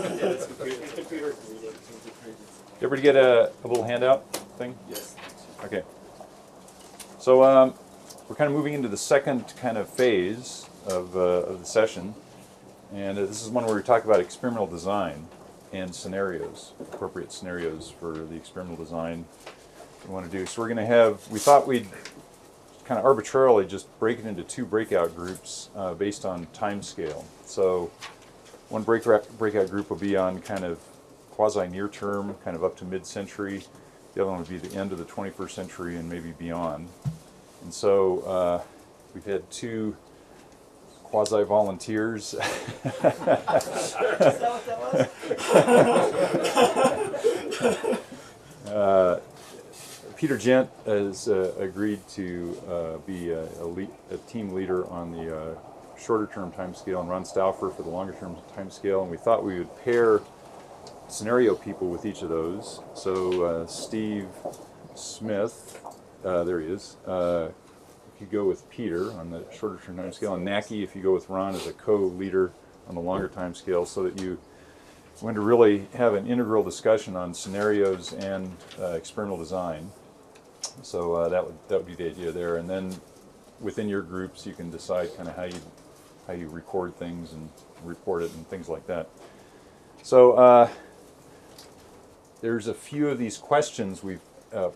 it's computer reading. Everybody get a little handout thing? Yes. Okay. So we're kind of moving into the second kind of phase of the session. And this is one where we talk about experimental design and scenarios, appropriate scenarios for the experimental design we want to do. So we're going to have, we thought we'd kind of arbitrarily just break it into two breakout groups based on time scale. So one breakout group will be on kind of quasi-near term, kind of up to mid-century. The other one would be the end of the 21st century and maybe beyond. And so we've had two quasi-volunteers. Is that what that was? Peter Gent has agreed to be a team leader on the shorter term time scale, and Ron Stauffer for the longer term time scale. And we thought we would pair scenario people with each of those. So Steve Smith, there he is. If you go with Peter on the shorter term time scale, and Naki if you go with Ron as a co-leader on the longer time scale, so that you want to really have an integral discussion on scenarios and experimental design. So that would be the idea there, and then within your groups you can decide kind of how you record things and report it and things like that. So there's a few of these questions we've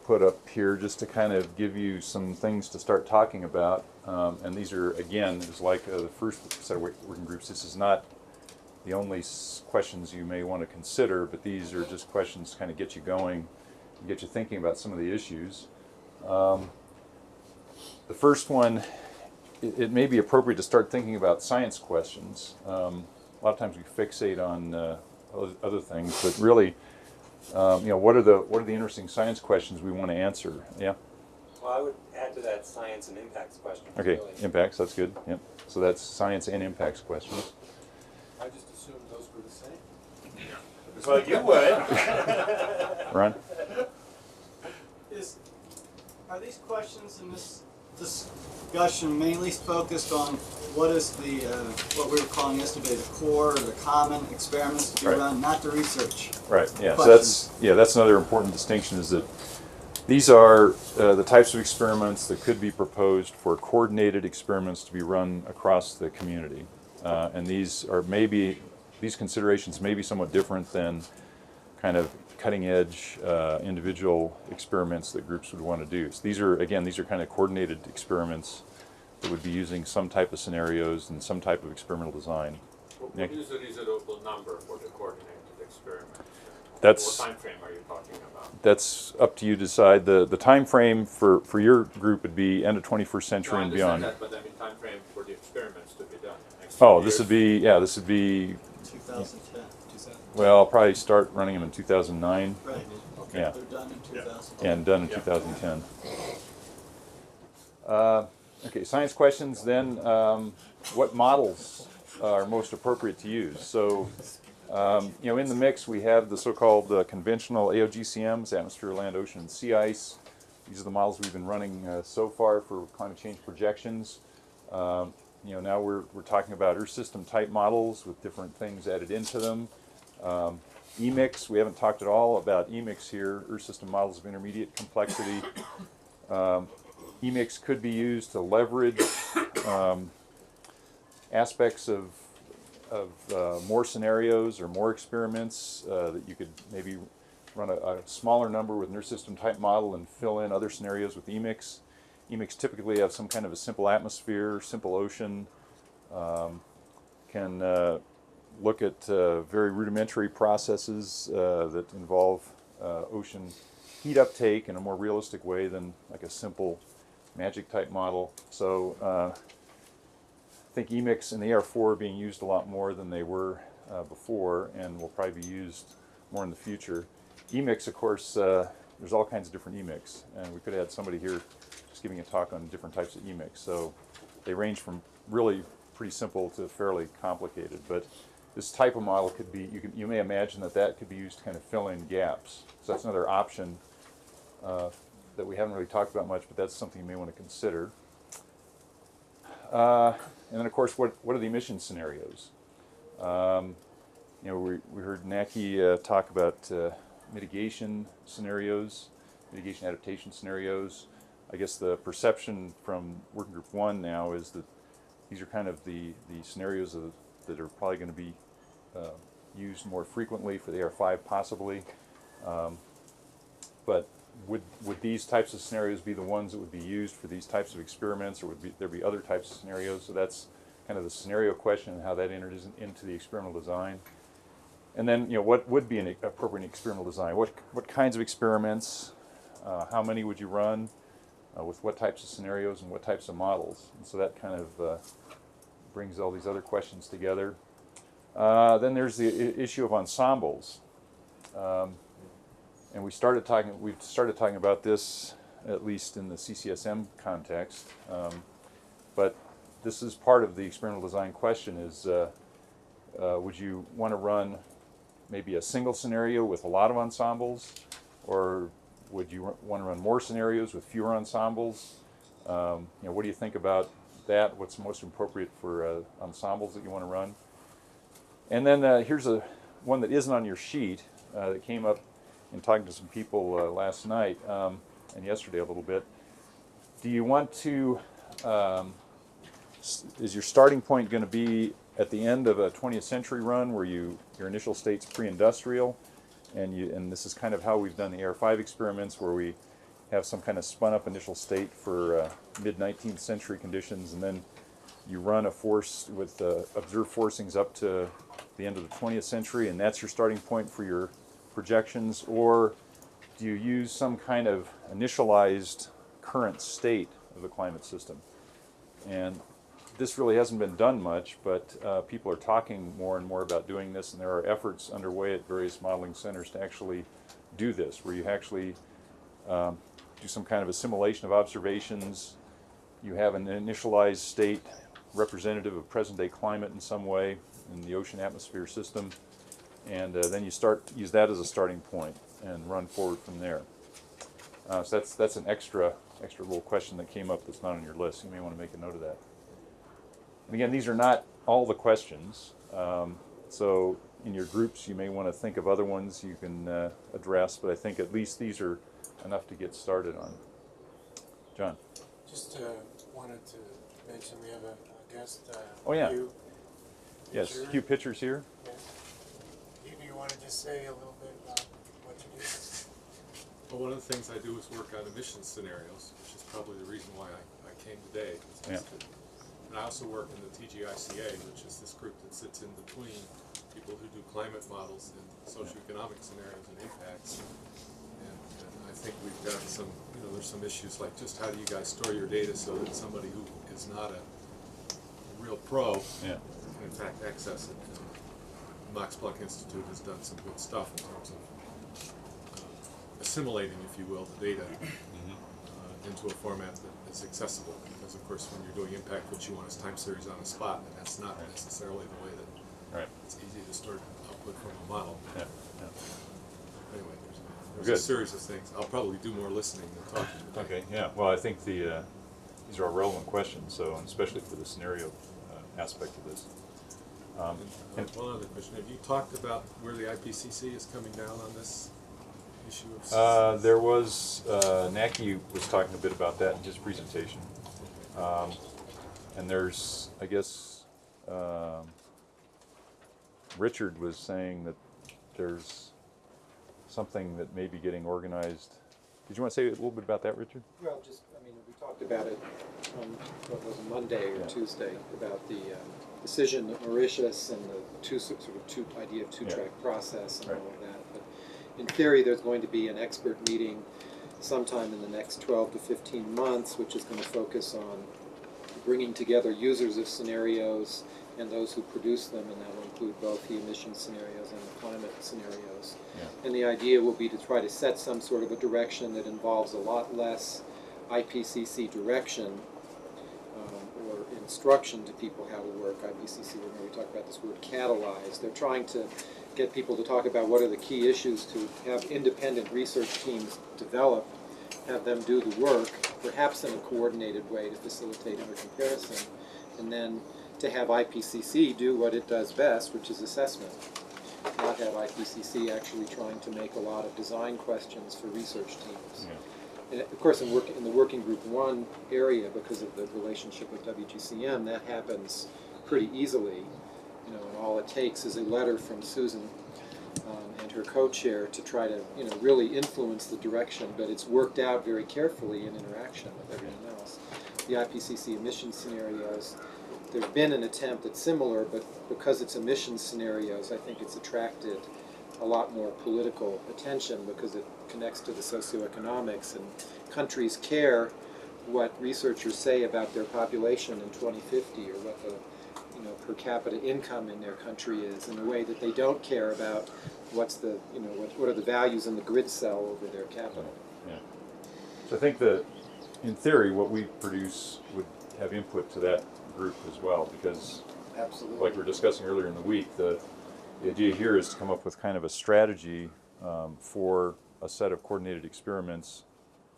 put up here just to kind of give you some things to start talking about, and these are, again, it's like the first set of working groups. This is not the only questions you may want to consider, but these are just questions to kind of get you going and get you thinking about some of the issues. The first one, it may be appropriate to start thinking about science questions. A lot of times we fixate on other things, but really, what are the interesting science questions we want to answer? Yeah. Well, I would add to that science and impacts question. Okay, really. impacts. That's good. Yep. So that's science and impacts questions. I just assumed those were the same. Well, you would. Ron. Are these questions in this discussion mainly focused on what is the what we were calling yesterday the core or the common experiments to be run, not the research? Right. Yeah. Questions. So that's another important distinction, is that these are the types of experiments that could be proposed for coordinated experiments to be run across the community, and these considerations may be somewhat different than kind of cutting-edge individual experiments that groups would want to do. So these are kind of coordinated experiments that would be using some type of scenarios and some type of experimental design. What is a reasonable number for the coordinated experiment? What time frame are you talking about? That's up to you to decide. The time frame for your group would be end of 21st century and beyond. That, but I mean time frame for the experiments to be done. This would be 2010. Well, I'll probably start running them in 2009. Right. Okay. Yeah. They're done in 2010. And done in 2010. Okay, science questions then. What models are most appropriate to use? So, in the mix we have the so-called conventional AOGCMs, atmosphere, land, ocean, and sea ice. These are the models we've been running so far for climate change projections. Now we're talking about Earth system type models with different things added into them. EMIX, we haven't talked at all about EMIX here, Earth system models of intermediate complexity. EMIX could be used to leverage aspects of more scenarios or more experiments that you could maybe run a smaller number with an Earth system type model and fill in other scenarios with EMIX. EMIX typically have some kind of a simple atmosphere, simple ocean, can look at very rudimentary processes that involve ocean heat uptake in a more realistic way than like a simple magic type model. So I think EMIX and the AR4 are being used a lot more than they were before, and will probably be used more in the future. EMIX, of course, there's all kinds of different EMIX, and we could have had somebody here just giving a talk on different types of EMIX. So they range from really pretty simple to fairly complicated, but this type of model could be, you may imagine that could be used to kind of fill in gaps. So that's another option that we haven't really talked about much, but that's something you may want to consider. And then of course, what are the emission scenarios? You know, we heard Naki talk about mitigation scenarios, mitigation adaptation scenarios. I guess the perception from Working Group 1 now is that these are kind of the scenarios that are probably going to be used more frequently for the AR5 possibly. But would these types of scenarios be the ones that would be used for these types of experiments, or would there be other types of scenarios? So that's kind of the scenario question and how that enters into the experimental design. And then, you know, what would be an appropriate experimental design? What kinds of experiments? How many would you run? With what types of scenarios and what types of models? And so that kind of brings all these other questions together. Then there's the issue of ensembles. And we've started talking about this, at least in the CCSM context. But this is part of the experimental design question is, would you want to run maybe a single scenario with a lot of ensembles, or would you want to run more scenarios with fewer ensembles? You know, what do you think about that? What's most appropriate for ensembles that you want to run? And then here's one that isn't on your sheet that came up in talking to some people last night and yesterday a little bit. Do you want to, is your starting point going to be at the end of a 20th century run where your initial state's pre-industrial, and this is kind of how we've done the AR5 experiments, where we have some kind of spun up initial state for mid-19th century conditions, and then you run a force with observed forcings up to the end of the 20th century, and that's your starting point for your projections? Or do you use some kind of initialized current state of the climate system? And this really hasn't been done much, but people are talking more and more about doing this, and there are efforts underway at various modeling centers to actually do this, where you actually do some kind of assimilation of observations. You have an initialized state representative of present-day climate in some way in the ocean atmosphere system, and then you use that as a starting point and run forward from there. So that's an extra little question that came up that's not on your list. You may want to make a note of that. And again, these are not all the questions. So in your groups, you may want to think of other ones you can address, but I think at least these are enough to get started on. John? Just wanted to mention we have a guest. Oh, yeah. Hugh. Yes, Pitcher. Hugh Pitcher's here. Yes. Hugh, do you want to just say a little bit about what you do? Well, one of the things I do is work on emission scenarios, which is probably the reason why I came today. Yeah. And I also work in the TGICA, which is this group that sits in between people who do climate models and socioeconomic scenarios and impacts. And I think we've got some, there's some issues like just how do you guys store your data so that somebody who is not a real pro can in fact access it. And the Max Planck Institute has done some good stuff in terms of assimilating, if you will, the data into a format that is accessible. Because of course, when you're doing impact, what you want is time series on a spot, and that's not necessarily the way that it's easy to store output from a model. Anyway, there's a series of things. I'll probably do more listening than talking today. Okay, yeah. Well, I think these are all relevant questions, so especially for the scenario aspect of this. And one other question: have you talked about where the IPCC is coming down on this issue of? There was Naki was talking a bit about that in his presentation, and there's, I guess, Richard was saying that there's something that may be getting organized. Did you want to say a little bit about that, Richard? Well, we talked about it on, what was it, Monday or Tuesday, about the decision of Mauritius and the idea of two-track process and all of that. But in theory, there's going to be an expert meeting sometime in the next 12 to 15 months, which is going to focus on bringing together users of scenarios and those who produce them, and that will include both the emission scenarios and the climate scenarios. And the idea will be to try to set some sort of a direction that involves a lot less IPCC direction or instruction to people how to work. IPCC, remember we talked about this word catalyze. They're trying to get people to talk about what are the key issues, to have independent research teams develop, have them do the work, perhaps in a coordinated way to facilitate intercomparison, and then to have IPCC do what it does best, which is assessment. IPCC actually trying to make a lot of design questions for research teams. Yeah. And of course, in the working group 1 area, because of the relationship with WGCM, that happens pretty easily. You know, and all it takes is a letter from Susan and her co-chair to try to, you know, really influence the direction. But it's worked out very carefully in interaction with everything else. The IPCC emission scenarios, there's been an attempt at similar, but because it's emission scenarios, I think it's attracted a lot more political attention because it connects to the socioeconomics, and countries care what researchers say about their population in 2050 or what the, you know, per capita income in their country is, in a way that they don't care about what's the, you know, what are the values in the grid cell over their capital. Yeah. So I think that in theory what we produce would have input to that group as well, because Absolutely. like we were discussing earlier in the week, the idea here is to come up with kind of a strategy for a set of coordinated experiments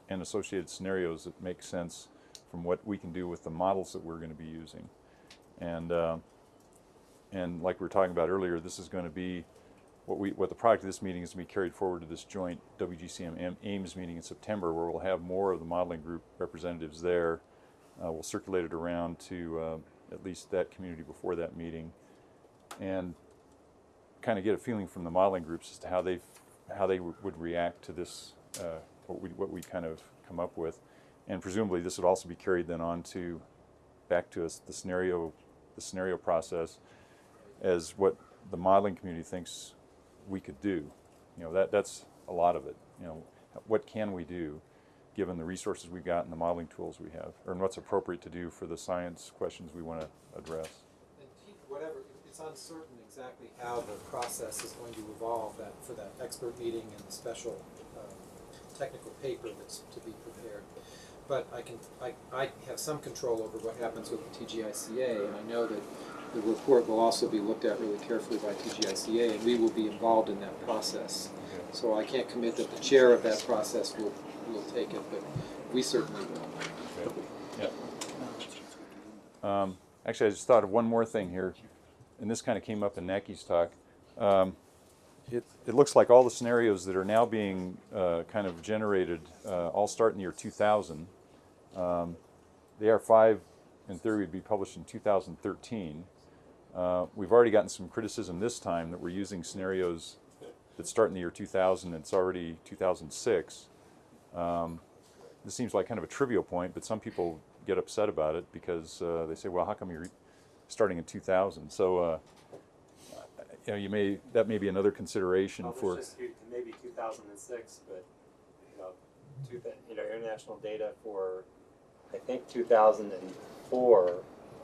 and associated scenarios that make sense from what we can do with the models that we're going to be using. And like we were talking about earlier, this is going to be what the product of this meeting is going to be carried forward to this joint WGCM Ames meeting in September, where we'll have more of the modeling group representatives there. We'll circulate it around to at least that community before that meeting, and kind of get a feeling from the modeling groups as to how they would react to this, what we kind of come up with, and presumably this would also be carried then on to back to us the scenario process as what the modeling community thinks we could do. You know, that's a lot of it. You know, what can we do given the resources we've got and the modeling tools we have, or what's appropriate to do for the science questions we want to address. And whatever, it's uncertain exactly how the process is going to evolve for that expert meeting and the special technical paper that's to be prepared. But I have some control over what happens with the TGICA, and I know that the report will also be looked at really carefully by TGICA, and we will be involved in that process. Okay. So I can't commit that the chair of that process will take it, but we certainly will. Okay. Yeah. Actually, I just thought of one more thing here, and this kind of came up in Naki's talk. It looks like all the scenarios that are now being kind of generated all start in the year 2000. The AR5, in theory, would be published in 2013. We've already gotten some criticism this time that we're using scenarios that start in the year 2000, and it's already 2006. This seems like kind of a trivial point, but some people get upset about it because they say, well, how come you're starting in 2000? So, you know, that may be another consideration for. Just maybe 2006, but international data for, I think 2004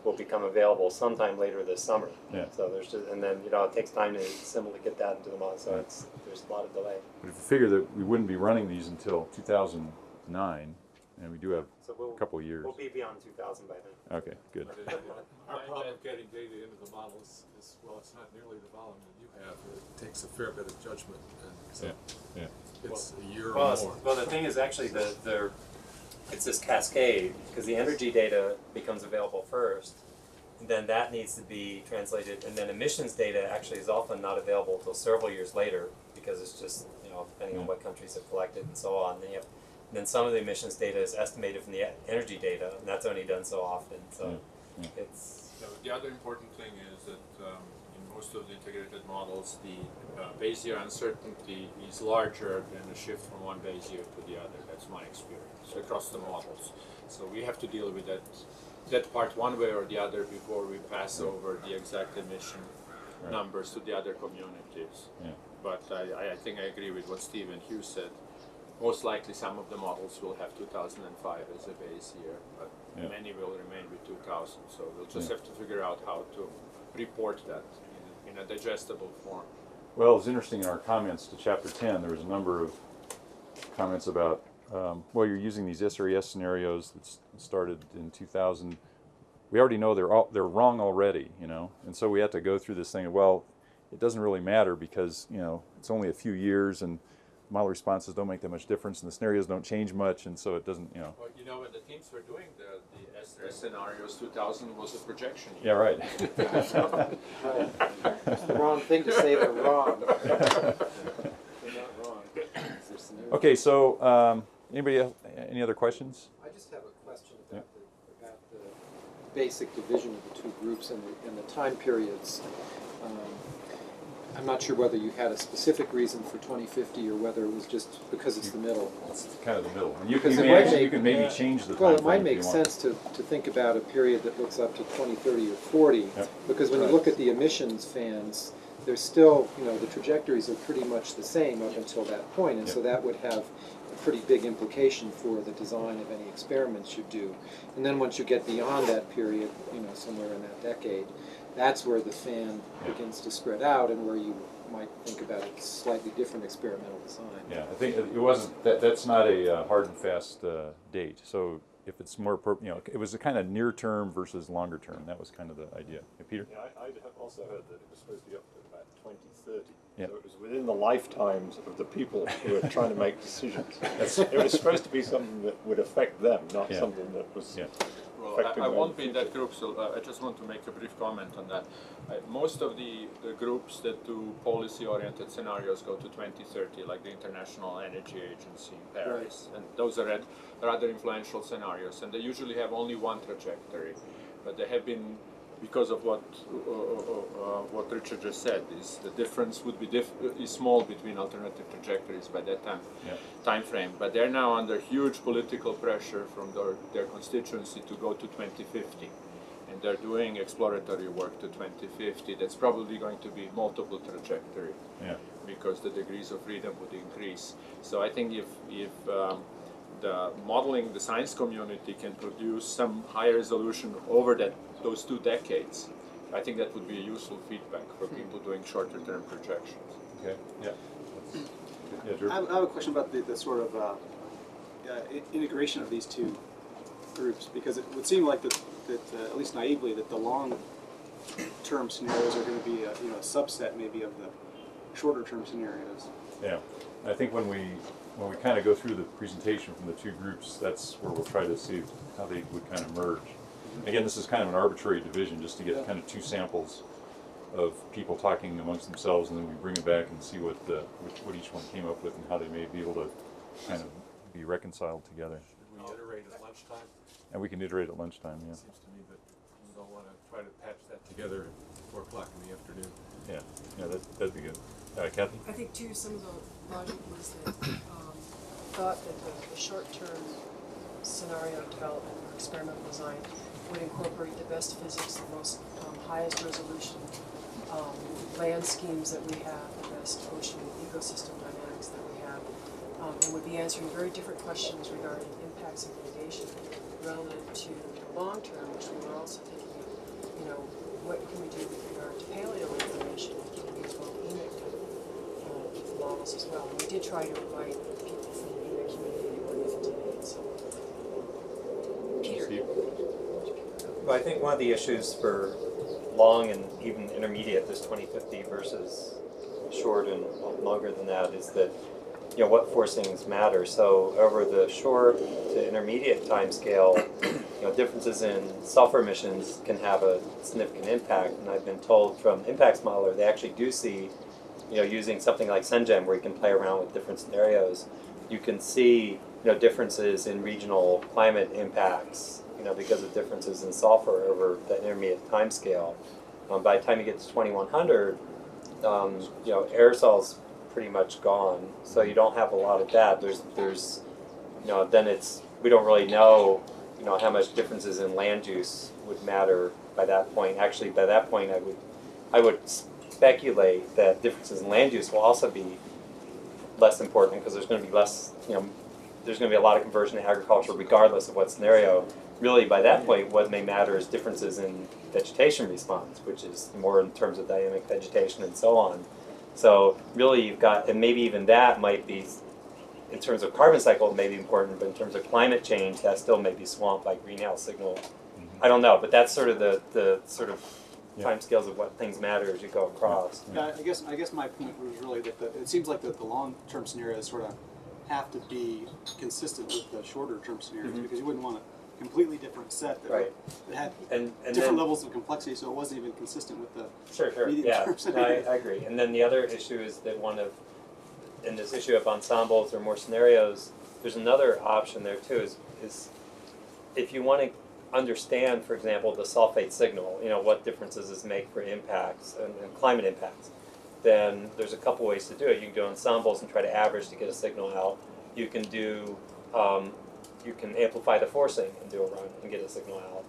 will become available sometime later this summer. Yeah. So there's just, and then it takes time to simply get that into the model. So Right. there's a lot of delay. But if you figure that we wouldn't be running these until 2009, and we do have So a couple of years. we'll be beyond 2000 by then. Okay, good. But our problem of getting data into the models is, well, it's not nearly the volume that you have. It takes a fair bit of judgment, and so Yeah. it's a year or Well, more. well, the thing is actually it's this cascade, because the energy data becomes available first, and then that needs to be translated, and then emissions data actually is often not available until several years later, because it's just, depending on what countries have collected and so on. Then some of the emissions data is estimated from the energy data, and that's only done so often, so it's... So the other important thing is that in most of the integrated models, the base year uncertainty is larger than the shift from one base year to the other. That's my experience across the models. So we have to deal with that part one way or the other before we pass over the exact emission numbers to the other communities. Yeah. But I think I agree with what Steve and Hugh said. Most likely some of the models will have 2005 as a base year, but many will remain with 2000. So we'll just have to figure out how to report that in a digestible form. Well, it was interesting in our comments to Chapter 10, there was a number of comments about, well, you're using these SRES scenarios that started in 2000. We already know they're wrong already, and so we have to go through this thing of, well, it doesn't really matter because, it's only a few years, and model responses don't make that much difference, and the scenarios don't change much, and so it doesn't, Well, you know, when the teams were doing the S scenarios, 2000 was a projection Yeah, year. right. It's the wrong thing to say, they're wrong. They're not wrong. Okay, so anybody else, any other questions? I just have a question about the basic division of the two groups and the time periods. I'm not sure whether you had a specific reason for 2050 or whether it was just because it's the middle. It's kind of the middle. And you Because can it might actually, you make- can maybe change the Well, time it might frame if make you want. sense to think about a period that looks up to 2030 or 40, Yep. because when you look at the emissions fans, there's still, the trajectories are pretty much the same up until that point, and so Yep. that would have a pretty big implication for the design of any experiments you do. And then once you get beyond that period, somewhere in that decade, that's where the fan Yep. begins to spread out and where you might think about a slightly different experimental design. Yeah, I think it wasn't, that's not a hard and fast date. So if it's more, it was a kind of near term versus longer term. That was kind of the idea. Hey, Peter? Yeah, I have also heard that it was supposed to be up to about 2030. Yeah. So it was within the lifetimes of the people who were trying to make decisions. It was supposed to be something that would affect them, not Yeah. something that was Yeah. Well, affecting I them won't be in in the that group, so I just want to make a brief comment on that. Most of the groups that do policy-oriented scenarios go to 2030, like the International Energy Agency in Paris, and those are rather influential scenarios, and they usually have only one trajectory, but they have been, because of what Richard just said, is the difference would be is small between alternative trajectories by that time frame. But they're now under huge political pressure from their constituency to go to 2050, and they're doing exploratory work to 2050. That's probably going to be multiple trajectory Yeah. because the degrees of freedom would increase. So I think if the modeling, the science community can produce some high resolution over those 2 decades, I think that would be a useful feedback for people doing shorter term projections. Okay. Yeah. Yeah, Drew? I have a question about the sort of integration of these two groups, because it would seem like that at least naively, that the long-term scenarios are going to be a subset maybe of the shorter-term scenarios. Yeah. I think when we kind of go through the presentation from the two groups, that's where we'll try to see how they would kind of merge. Again, this is kind of an arbitrary division just to get kind of two samples of people talking amongst themselves, and then we bring it back and see what each one came up with and how they may be able to kind of be reconciled together. Should we iterate at lunchtime? And we can iterate at lunchtime, yeah. It seems to me that we don't want to try to patch that together at 4 o'clock in the afternoon. Yeah, yeah, that'd be good. Kathy? I think too, some of the logic was that thought that the short-term scenario development or experimental design would incorporate the best physics, the most highest resolution land schemes that we have, the best ocean ecosystem dynamics that we have, and would be answering very different questions regarding impacts and mitigation relative to the long term, which we were also thinking, what can we do with regard to paleo information, and can we use EMIC models as well. And we did try to invite people from the EMIC community to work with today. So, Peter. Steve? Well, I think one of the issues for long and even intermediate, this 2050 versus short and longer than that, is that what forcings matter. So over the short to intermediate time scale, differences in sulfur emissions can have a significant impact. And I've been told from Impacts Modeler, they actually do see, using something like SenGen, where you can play around with different scenarios, you can see, differences in regional climate impacts, because of differences in sulfur over the intermediate time scale. By the time you get to 2100, aerosol's pretty much gone, so you don't have a lot of that. There's then we don't really know, how much differences in land use would matter by that point. Actually, by that point, I would speculate that differences in land use will also be less important because there's going to be less, there's going to be a lot of conversion to agriculture regardless of what scenario. Really, by that point, what may matter is differences in vegetation response, which is more in terms of dynamic vegetation and so on. So really, you've got, and maybe even that might be, in terms of carbon cycle, it may be important, but in terms of climate change, that still may be swamped by greenhouse signal. I don't know, but that's sort of the sort of timescales of what things matter as you go across. Yeah, I guess my point was really that it seems like the long-term scenarios sort of have to be consistent with the shorter-term scenarios because you wouldn't want a completely different set that, that had and different levels of complexity, so it wasn't even consistent with the medium-term No, scenarios. I agree. And then the other issue is that in this issue of ensembles or more scenarios, there's another option there too. Is if you want to understand, for example, the sulfate signal, what differences this make for impacts and climate impacts, then there's a couple ways to do it. You can do ensembles and try to average to get a signal out. You can do, you can amplify the forcing and do a run and get a signal out.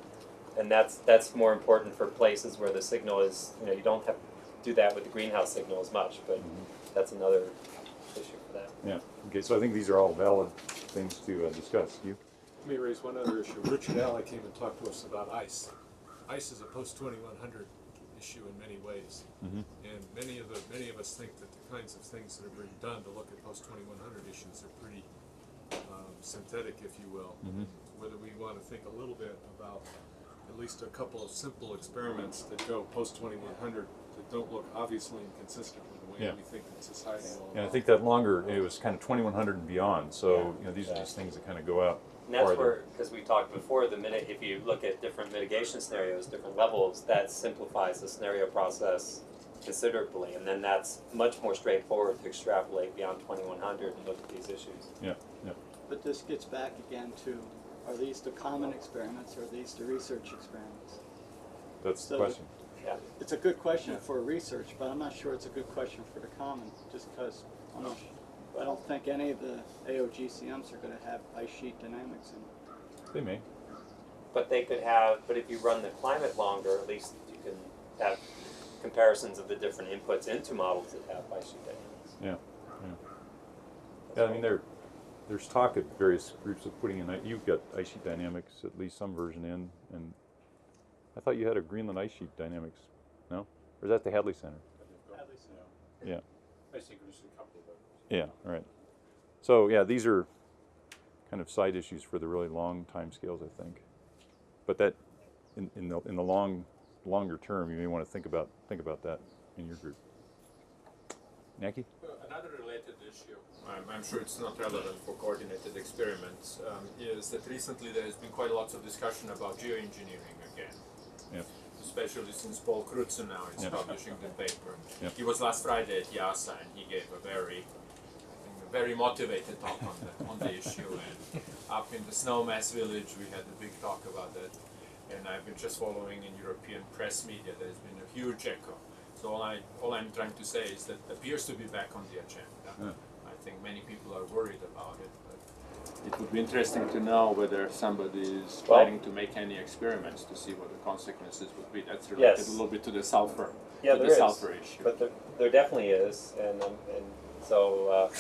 And that's more important for places where the signal is, you don't have to do that with the greenhouse signal as much, but that's another issue for that. Yeah. Okay. So I think these are all valid things to discuss. You? Let me raise one other issue. Richard Alley came and talked to us about ICE. ICE is a post-2100 issue in many ways, and many of us think that the kinds of things that are being done to look at post-2100 issues are pretty synthetic, if you will. Whether we want to think a little bit about at least a couple of simple experiments that go post-2100 that don't look obviously inconsistent with the way we think that society will. Yeah, I think that longer, it was kind of 2100 and beyond, so these are just things that kind of go out. And that's where, because we talked before, if you look at different mitigation scenarios, different levels, that simplifies the scenario process considerably, and then that's much more straightforward to extrapolate beyond 2100 and look at these issues. Yeah, yeah. But this gets back again to, are these the common experiments or are these the research experiments? That's the question. Yeah. It's a good question for research, but I'm not sure it's a good question for the common, just because I don't think any of the AOGCMs are going to have ice sheet dynamics in them. They may. But they could have, but if you run the climate longer, at least you can have comparisons of the different inputs into models that have ice sheet dynamics. Yeah, yeah. Yeah, I mean, there's talk at various groups of putting in, you've got ice sheet dynamics, at least some version in, and I thought you had a Greenland ice sheet dynamics, no? Or is that the Hadley Center? Hadley Center. Yeah. I think there's a couple of them. Yeah, right. So yeah, these are kind of side issues for the really long time scales, I think. But that, in the longer term, you may want to think about that in your group. Naki? Another related issue, I'm sure it's not relevant for coordinated experiments, is that recently there has been quite lots of discussion about geoengineering again. Yeah. Especially since Paul Crutzen now is publishing the paper. Yeah. He was last Friday at YASA and he gave a very motivated talk on the issue. And up in the Snowmass village we had a big talk about that. And I've been just following in European press media. There's been a huge echo. So all I'm trying to say is that it appears to be back on the agenda. Yeah. I think many people are worried about it. It would be interesting to know whether somebody is planning to make any experiments to see what the consequences would be. That's related a little bit to the sulfur, sulfur issue. But there definitely is, and so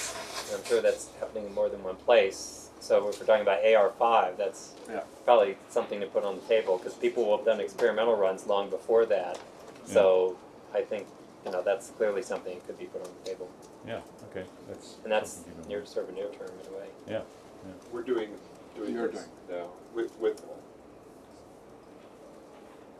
I'm sure that's happening in more than one place. So if we're talking about AR5, that's probably something to put on the table because people will have done experimental runs long before that. So I think that's clearly something that could be put on the table. Yeah. Okay. That's sort of near term in a way. Yeah. We're doing this now with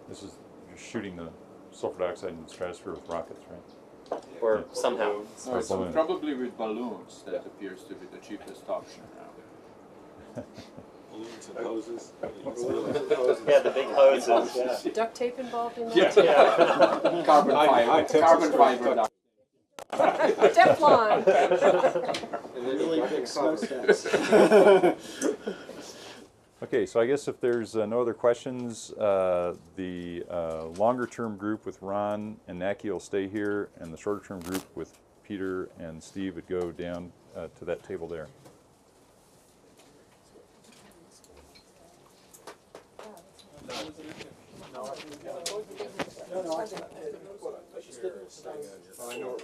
This is you're shooting the sulfur dioxide in the stratosphere with rockets, right? Or somehow. Or So balloons. probably with balloons, that appears to be the cheapest option now. balloons and hoses. Yeah, the big hoses. Yeah. Duct tape involved in that? Yeah. Carbon fiber. Teflon. And then really big smokestacks. Okay, so I guess if there's no other questions, the longer term group with Ron and Naki will stay here, and the shorter term group with Peter and Steve would go down to that table there. I know.